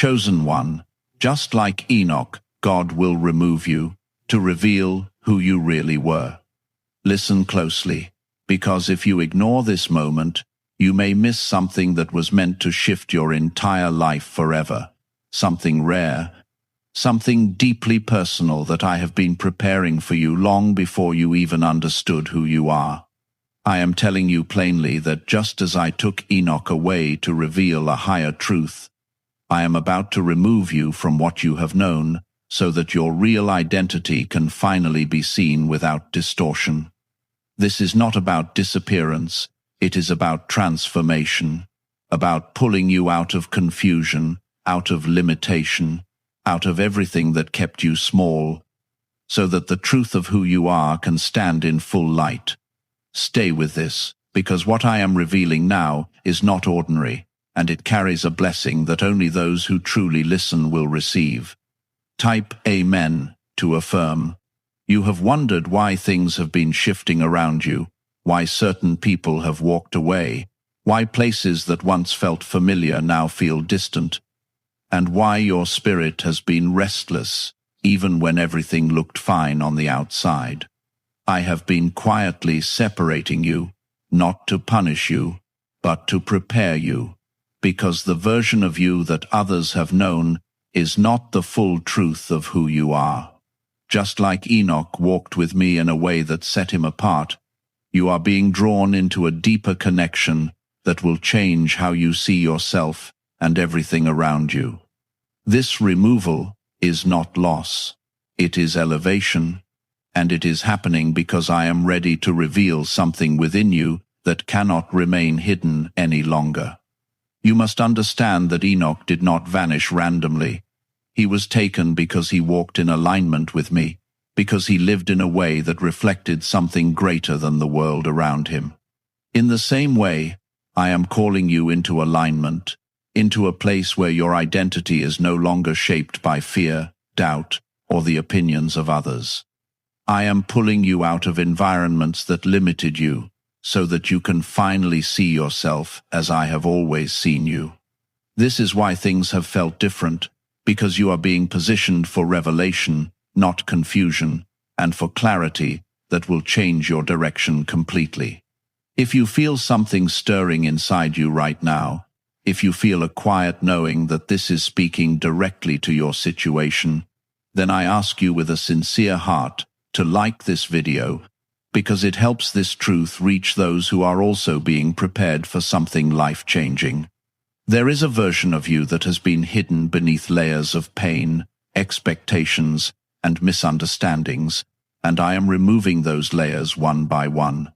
chosen one. Just like Enoch, God will remove you to reveal who you really were. Listen closely, because if you ignore this moment, you may miss something that was meant to shift your entire life forever. Something rare, something deeply personal that I have been preparing for you long before you even understood who you are. I am telling you plainly that just as I took Enoch away to reveal a higher truth, I am about to remove you from what you have known so that your real identity can finally be seen without distortion. This is not about disappearance, it is about transformation, about pulling you out of confusion, out of limitation, out of everything that kept you small, so that the truth of who you are can stand in full light. Stay with this, because what I am revealing now is not ordinary, and it carries a blessing that only those who truly listen will receive. Type Amen to affirm. You have wondered why things have been shifting around you, why certain people have walked away, why places that once felt familiar now feel distant, and why your spirit has been restless, even when everything looked fine on the outside. I have been quietly separating you, not to punish you, but to prepare you, because the version of you that others have known is not the full truth of who you are. Just like Enoch walked with me in a way that set him apart, you are being drawn into a deeper connection that will change how you see yourself and everything around you. This removal is not loss, it is elevation, and it is happening because I am ready to reveal something within you that cannot remain hidden any longer. You must understand that Enoch did not vanish randomly. He was taken because he walked in alignment with me, because he lived in a way that reflected something greater than the world around him. In the same way, I am calling you into alignment, into a place where your identity is no longer shaped by fear, doubt, or the opinions of others. I am pulling you out of environments that limited you, so that you can finally see yourself as I have always seen you. This is why things have felt different, because you are being positioned for revelation, not confusion, and for clarity that will change your direction completely. If you feel something stirring inside you right now, if you feel a quiet knowing that this is speaking directly to your situation, then I ask you with a sincere heart to like this video, because it helps this truth reach those who are also being prepared for something life-changing. There is a version of you that has been hidden beneath layers of pain, expectations, and misunderstandings, and I am removing those layers one by one.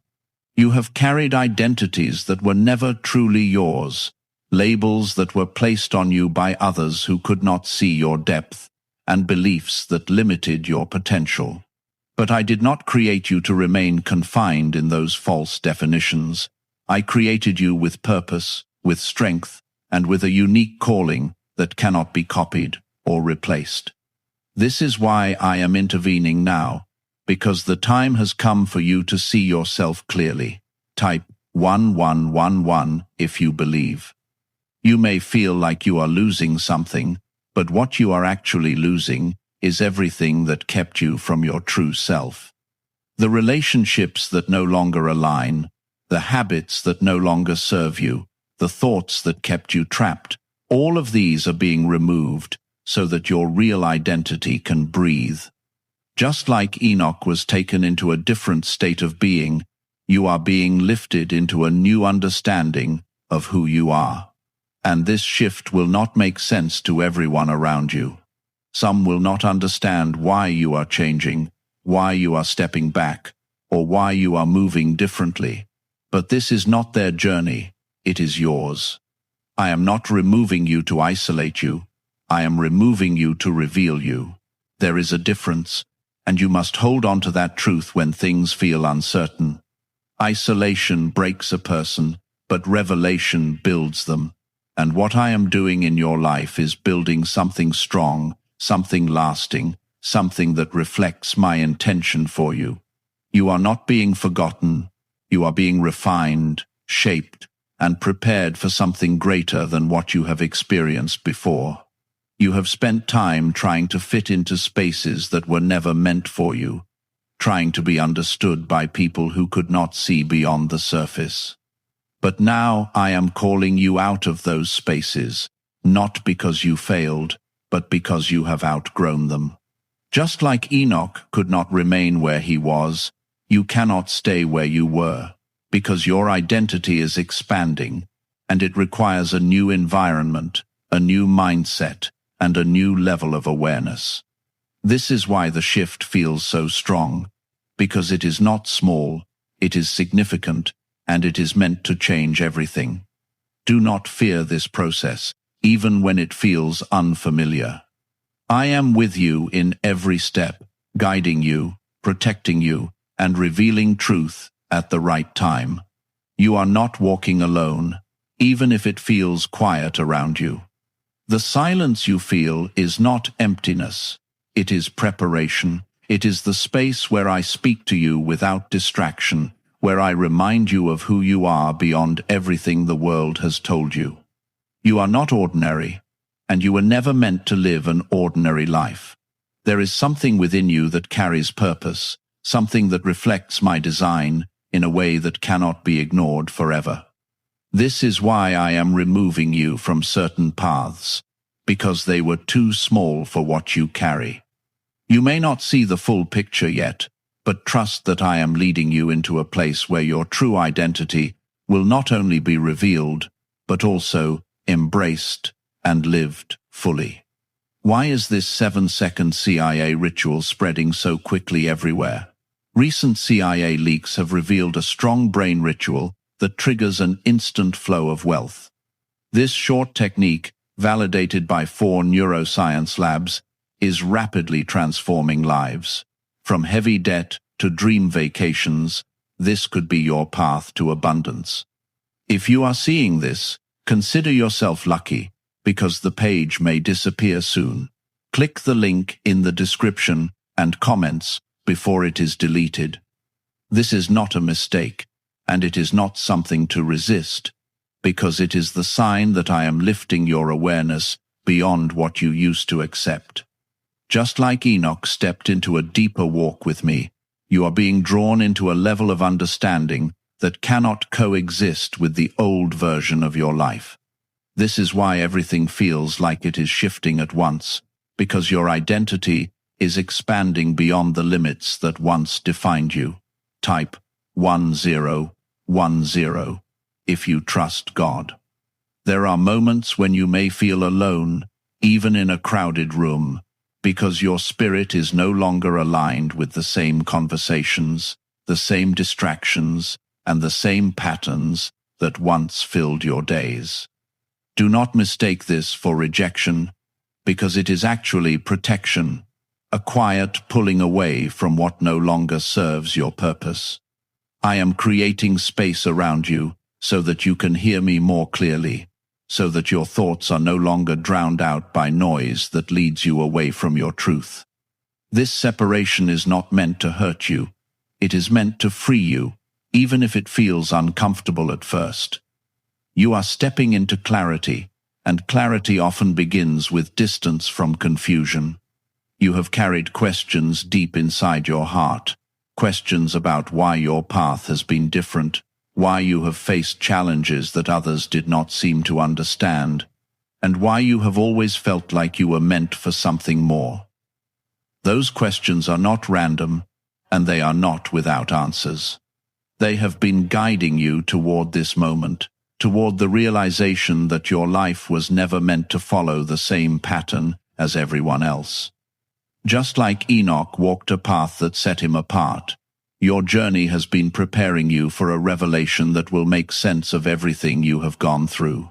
You have carried identities that were never truly yours, labels that were placed on you by others who could not see your depth, and beliefs that limited your potential. But I did not create you to remain confined in those false definitions. I created you with purpose, with strength, and with a unique calling that cannot be copied or replaced. This is why I am intervening now, because the time has come for you to see yourself clearly. Type 1111 if you believe. You may feel like you are losing something, but what you are actually losing is everything that kept you from your true self. The relationships that no longer align, the habits that no longer serve you, the thoughts that kept you trapped, all of these are being removed so that your real identity can breathe. Just like Enoch was taken into a different state of being, you are being lifted into a new understanding of who you are. And this shift will not make sense to everyone around you. Some will not understand why you are changing, why you are stepping back, or why you are moving differently. But this is not their journey, it is yours. I am not removing you to isolate you. I am removing you to reveal you. There is a difference, and you must hold on to that truth when things feel uncertain. Isolation breaks a person, but revelation builds them. And what I am doing in your life is building something strong, something lasting, something that reflects my intention for you. You are not being forgotten. You are being refined, shaped, and prepared for something greater than what you have experienced before. You have spent time trying to fit into spaces that were never meant for you, trying to be understood by people who could not see beyond the surface. But now I am calling you out of those spaces, not because you failed, but because you have outgrown them. Just like Enoch could not remain where he was, you cannot stay where you were, because your identity is expanding, and it requires a new environment, a new mindset, and a new level of awareness. This is why the shift feels so strong, because it is not small, it is significant, and it is meant to change everything. Do not fear this process, even when it feels unfamiliar. I am with you in every step, guiding you, protecting you, and revealing truth at the right time. You are not walking alone, even if it feels quiet around you. The silence you feel is not emptiness. It is preparation. It is the space where I speak to you without distraction, where I remind you of who you are beyond everything the world has told you. You are not ordinary, and you were never meant to live an ordinary life. There is something within you that carries purpose, something that reflects my design in a way that cannot be ignored forever. This is why I am removing you from certain paths, because they were too small for what you carry. You may not see the full picture yet, but trust that I am leading you into a place where your true identity will not only be revealed, but also embraced and lived fully. Why is this 7-second CIA ritual spreading so quickly everywhere? Recent CIA leaks have revealed a strong brain ritual that triggers an instant flow of wealth. This short technique, validated by 4 neuroscience labs, is rapidly transforming lives. From heavy debt to dream vacations, this could be your path to abundance. If you are seeing this, consider yourself lucky, because the page may disappear soon. Click the link in the description and comments before it is deleted. This is not a mistake, and it is not something to resist, because it is the sign that I am lifting your awareness beyond what you used to accept. Just like Enoch stepped into a deeper walk with me, you are being drawn into a level of understanding that cannot coexist with the old version of your life. This is why everything feels like it is shifting at once, because your identity is expanding beyond the limits that once defined you. Type 1010 if you trust God. There are moments when you may feel alone, even in a crowded room, because your spirit is no longer aligned with the same conversations, the same distractions, and the same patterns that once filled your days. Do not mistake this for rejection, because it is actually protection, a quiet pulling away from what no longer serves your purpose. I am creating space around you so that you can hear me more clearly, so that your thoughts are no longer drowned out by noise that leads you away from your truth. This separation is not meant to hurt you. It is meant to free you, even if it feels uncomfortable at first. You are stepping into clarity, and clarity often begins with distance from confusion. You have carried questions deep inside your heart, questions about why your path has been different, why you have faced challenges that others did not seem to understand, and why you have always felt like you were meant for something more. Those questions are not random, and they are not without answers. They have been guiding you toward this moment, toward the realization that your life was never meant to follow the same pattern as everyone else. Just like Enoch walked a path that set him apart, your journey has been preparing you for a revelation that will make sense of everything you have gone through.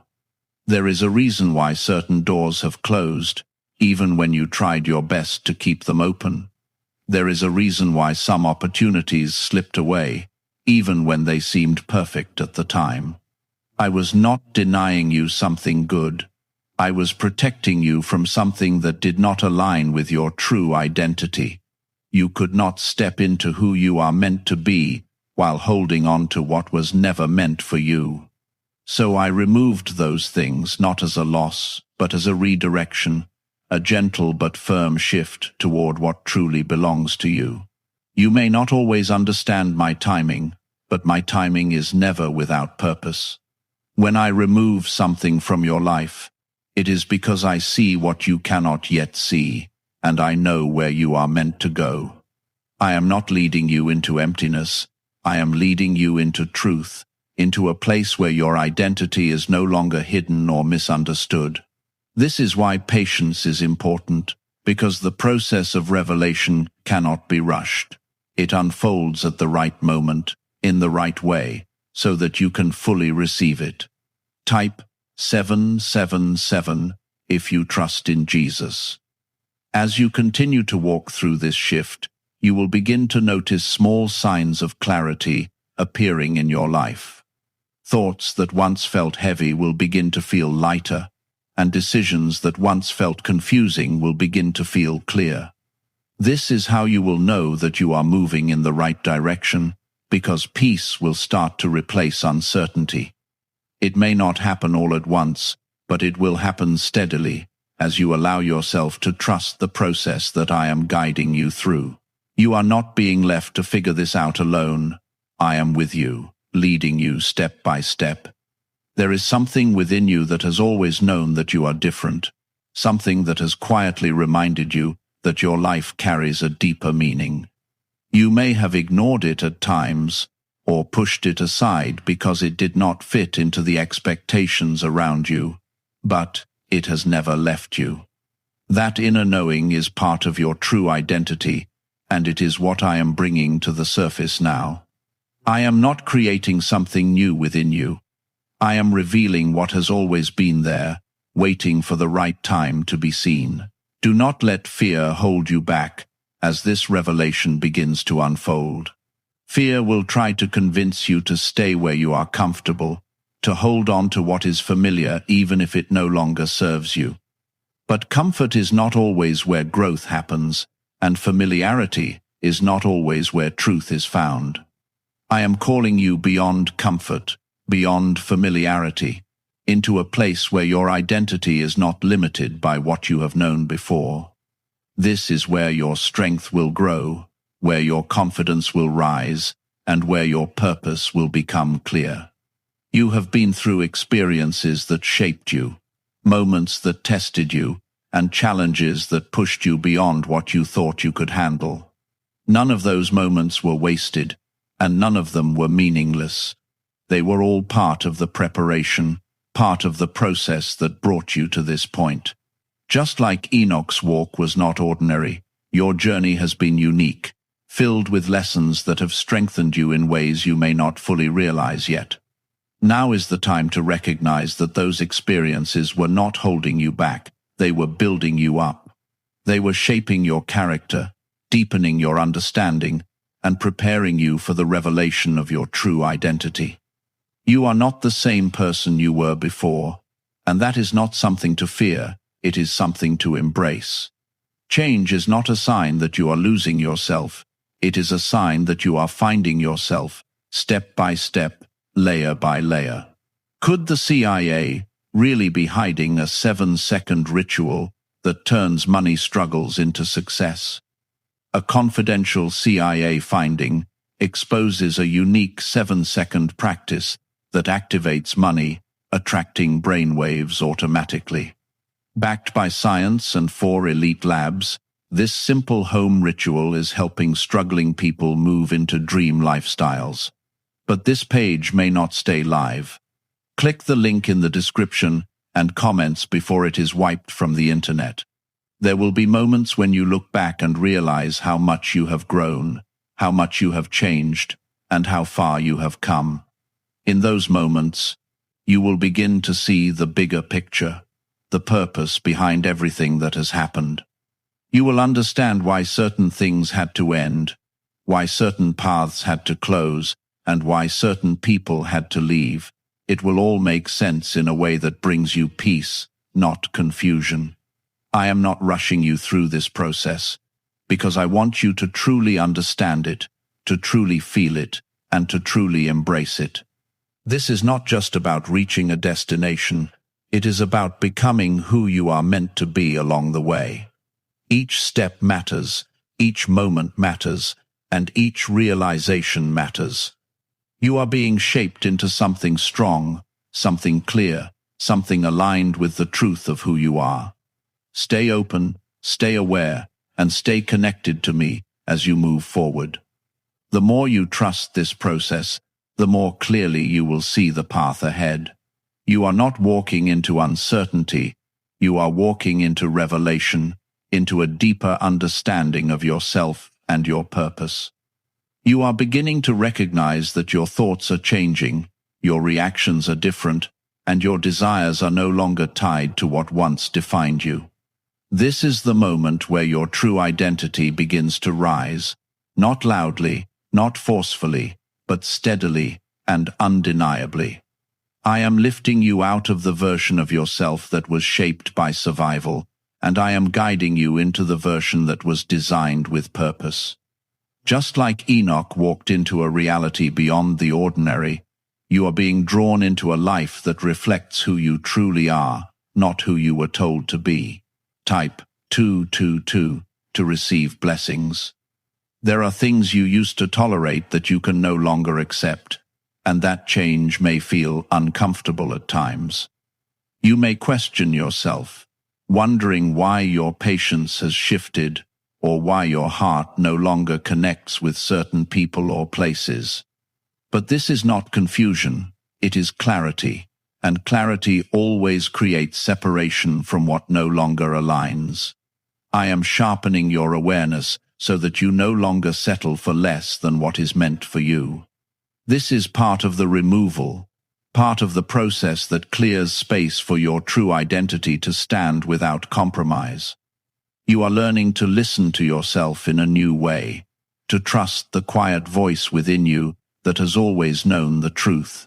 There is a reason why certain doors have closed, even when you tried your best to keep them open. There is a reason why some opportunities slipped away, even when they seemed perfect at the time. I was not denying you something good. I was protecting you from something that did not align with your true identity. You could not step into who you are meant to be while holding on to what was never meant for you. So I removed those things not as a loss, but as a redirection, a gentle but firm shift toward what truly belongs to you. You may not always understand my timing, but my timing is never without purpose. When I remove something from your life, it is because I see what you cannot yet see, and I know where you are meant to go. I am not leading you into emptiness. I am leading you into truth, into a place where your identity is no longer hidden or misunderstood. This is why patience is important, because the process of revelation cannot be rushed. It unfolds at the right moment, in the right way, so that you can fully receive it. Type 777 if you trust in Jesus. As you continue to walk through this shift, you will begin to notice small signs of clarity appearing in your life. Thoughts that once felt heavy will begin to feel lighter, and decisions that once felt confusing will begin to feel clear. This is how you will know that you are moving in the right direction, because peace will start to replace uncertainty. It may not happen all at once, but it will happen steadily, as you allow yourself to trust the process that I am guiding you through. You are not being left to figure this out alone. I am with you, leading you step by step. There is something within you that has always known that you are different, something that has quietly reminded you that your life carries a deeper meaning. You may have ignored it at times, or pushed it aside because it did not fit into the expectations around you, but it has never left you. That inner knowing is part of your true identity, and it is what I am bringing to the surface now. I am not creating something new within you. I am revealing what has always been there, waiting for the right time to be seen. Do not let fear hold you back as this revelation begins to unfold. Fear will try to convince you to stay where you are comfortable, to hold on to what is familiar even if it no longer serves you. But comfort is not always where growth happens, and familiarity is not always where truth is found. I am calling you beyond comfort, beyond familiarity, into a place where your identity is not limited by what you have known before. This is where your strength will grow, where your confidence will rise, and where your purpose will become clear. You have been through experiences that shaped you, moments that tested you, and challenges that pushed you beyond what you thought you could handle. None of those moments were wasted, and none of them were meaningless. They were all part of the preparation, part of the process that brought you to this point. Just like Enoch's walk was not ordinary, your journey has been unique, filled with lessons that have strengthened you in ways you may not fully realize yet. Now is the time to recognize that those experiences were not holding you back. They were building you up. They were shaping your character, deepening your understanding, and preparing you for the revelation of your true identity. You are not the same person you were before, and that is not something to fear, it is something to embrace. Change is not a sign that you are losing yourself, it is a sign that you are finding yourself, step by step, layer by layer. Could the CIA really be hiding a 7-second ritual that turns money struggles into success? A confidential CIA finding exposes a unique 7-second practice that activates money, attracting brainwaves automatically. Backed by science and 4 elite labs, this simple home ritual is helping struggling people move into dream lifestyles. But this page may not stay live. Click the link in the description and comments before it is wiped from the internet. There will be moments when you look back and realize how much you have grown, how much you have changed, and how far you have come. In those moments, you will begin to see the bigger picture, the purpose behind everything that has happened. You will understand why certain things had to end, why certain paths had to close, and why certain people had to leave. It will all make sense in a way that brings you peace, not confusion. I am not rushing you through this process, because I want you to truly understand it, to truly feel it, and to truly embrace it. This is not just about reaching a destination, It is about becoming who you are meant to be along the way. Each step matters, each moment matters, and each realization matters. You are being shaped into something strong, something clear, something aligned with the truth of who you are. Stay open, stay aware, and stay connected to me as you move forward. The more you trust this process, the more clearly you will see the path ahead. You are not walking into uncertainty, you are walking into revelation, into a deeper understanding of yourself and your purpose. You are beginning to recognize that your thoughts are changing, your reactions are different, and your desires are no longer tied to what once defined you. This is the moment where your true identity begins to rise, not loudly, not forcefully, but steadily and undeniably. I am lifting you out of the version of yourself that was shaped by survival, and I am guiding you into the version that was designed with purpose. Just like Enoch walked into a reality beyond the ordinary, you are being drawn into a life that reflects who you truly are, not who you were told to be. Type 222 to receive blessings. There are things you used to tolerate that you can no longer accept, and that change may feel uncomfortable at times. You may question yourself, wondering why your patience has shifted or why your heart no longer connects with certain people or places. But this is not confusion, it is clarity, and clarity always creates separation from what no longer aligns. I am sharpening your awareness so that you no longer settle for less than what is meant for you. This is part of the removal, part of the process that clears space for your true identity to stand without compromise. You are learning to listen to yourself in a new way, to trust the quiet voice within you that has always known the truth.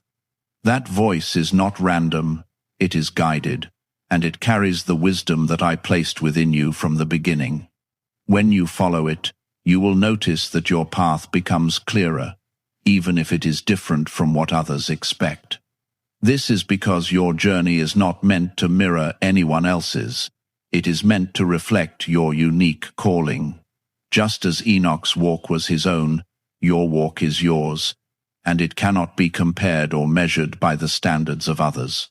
That voice is not random, it is guided, and it carries the wisdom that I placed within you from the beginning. When you follow it, you will notice that your path becomes clearer, even if it is different from what others expect. This is because your journey is not meant to mirror anyone else's. It is meant to reflect your unique calling. Just as Enoch's walk was his own, your walk is yours, and it cannot be compared or measured by the standards of others.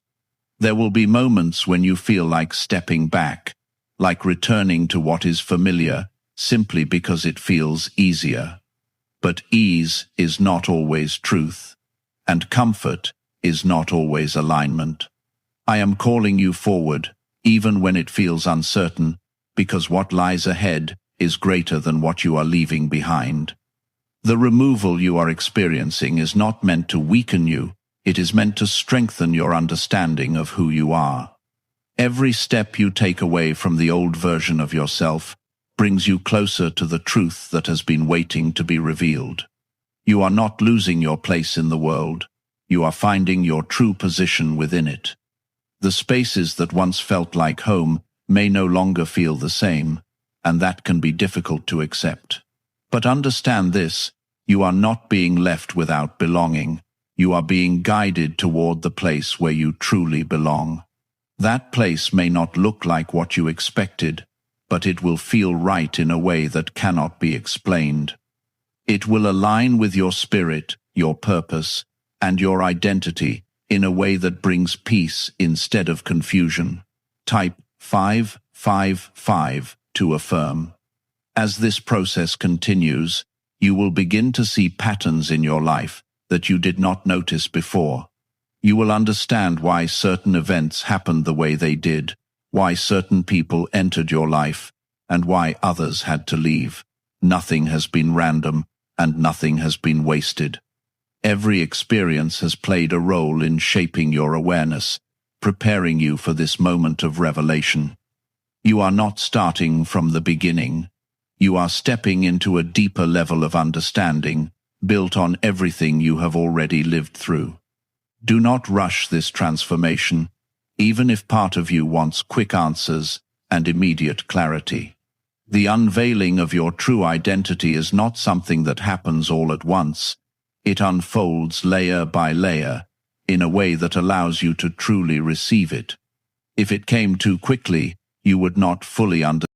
There will be moments when you feel like stepping back, like returning to what is familiar, simply because it feels easier. But ease is not always truth, and comfort is not always alignment. I am calling you forward, even when it feels uncertain, because what lies ahead is greater than what you are leaving behind. The removal you are experiencing is not meant to weaken you, it is meant to strengthen your understanding of who you are. Every step you take away from the old version of yourself brings you closer to the truth that has been waiting to be revealed. You are not losing your place in the world, you are finding your true position within it. The spaces that once felt like home may no longer feel the same, and that can be difficult to accept. But understand this, you are not being left without belonging. You are being guided toward the place where you truly belong. That place may not look like what you expected, but it will feel right in a way that cannot be explained. It will align with your spirit, your purpose, and your identity in a way that brings peace instead of confusion. Type 555 to affirm. As this process continues, you will begin to see patterns in your life that you did not notice before. You will understand why certain events happened the way they did, why certain people entered your life, and why others had to leave. Nothing has been random, and nothing has been wasted. Every experience has played a role in shaping your awareness, preparing you for this moment of revelation. You are not starting from the beginning. You are stepping into a deeper level of understanding, built on everything you have already lived through. Do not rush this transformation, even if part of you wants quick answers and immediate clarity. The unveiling of your true identity is not something that happens all at once. It unfolds layer by layer, in a way that allows you to truly receive it. If it came too quickly, you would not fully understand.